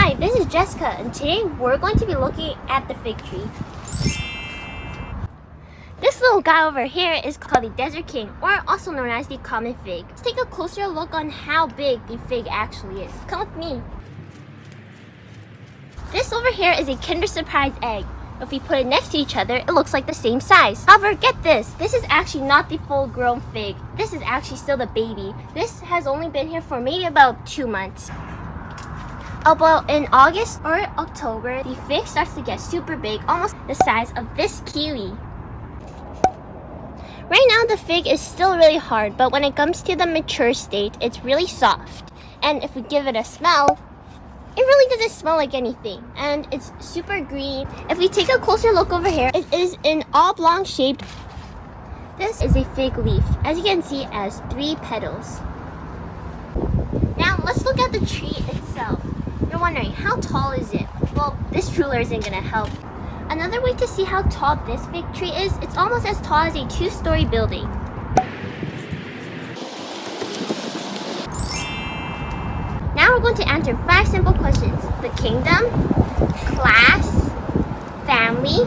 Hi, this is Jessica, and today we're going to be looking at the fig tree. This little guy over here is called the Desert King, or also known as the common fig. Let's take a closer look on how big the fig actually is. Come with me. This over here is a Kinder Surprise egg. If we put it next to each other, it looks like the same size. However, get this. This is actually not the full-grown fig. This is actually still the baby. This has only been here for maybe about 2 months. About in August or October, the fig starts to get super big, almost the size of this kiwi. Right now, the fig is still really hard, but when it comes to the mature state, it's really soft. And if we give it a smell, it really doesn't smell like anything, and it's super green. If we take a closer look over here, it is an oblong shaped. This is a fig leaf. As you can see, it has 3 petals. Now let's look at the tree itself. You're wondering, how tall is it? Well, this ruler isn't gonna help. Another way to see how tall this fig tree is, it's almost as tall as a 2-story building. Now we're going to answer 5 simple questions. The kingdom, class, family,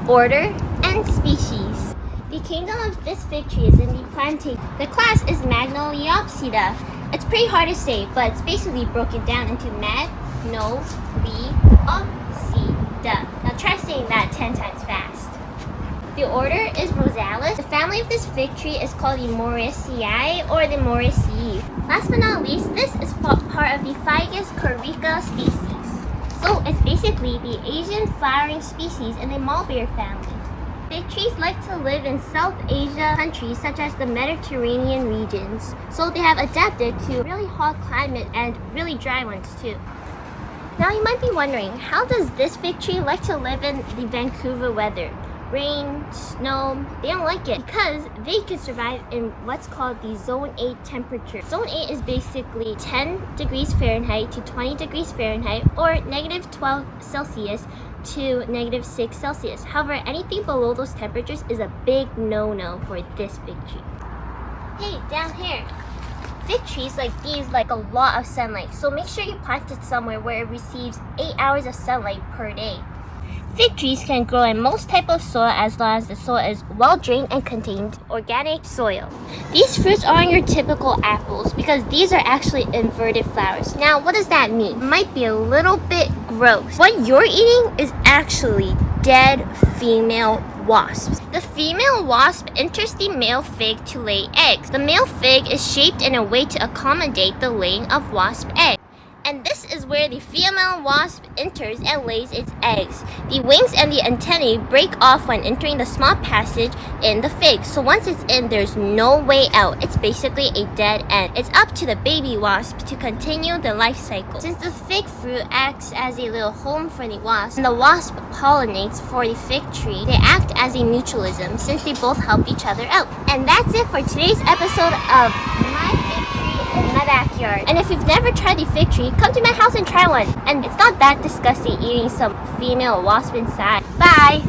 order, and species. The kingdom of this fig tree is in the plantain. The class is Magnoliopsida. It's pretty hard to say, but it's basically broken down into Magnoliopsida. Now try saying that 10 times fast. The order is Rosales. The family of this fig tree is called the Moraceae or the Moraceae. Last but not least, this is part of the Ficus corica species. So it's basically the Asian flowering species in the mulberry family. Fig trees like to live in South Asia countries such as the Mediterranean regions. So they have adapted to really hot climate and really dry ones too. Now you might be wondering, how does this fig tree like to live in the Vancouver weather? Rain, snow, they don't like it because they can survive in what's called the Zone 8 temperature. Zone 8 is basically 10 degrees Fahrenheit to 20 degrees Fahrenheit or negative 12 Celsius to negative 6 Celsius. However, anything below those temperatures is a big no-no for this fig tree. Hey, down here. Fig trees like these like a lot of sunlight, so make sure you plant it somewhere where it receives 8 hours of sunlight per day. Fig trees can grow in most type of soil as long as the soil is well drained and contains organic soil. These fruits aren't your typical apples because these are actually inverted flowers. Now, what does that mean? It might be a little bit gross. What you're eating is actually dead female wasps. The female wasp enters the male fig to lay eggs. The male fig is shaped in a way to accommodate the laying of wasp eggs. And this is where the female wasp enters and lays its eggs. The wings and the antennae break off when entering the small passage in the fig. So once it's in, there's no way out. It's basically a dead end. It's up to the baby wasp to continue the life cycle. Since the fig fruit acts as a little home for the wasp, and the wasp pollinates for the fig tree, they act as a mutualism since they both help each other out. And that's it for today's episode of My Fig Tree in My Backyard. And if you've never tried the fig tree, come to my house and try one. And it's not that disgusting eating some female wasp inside. Bye!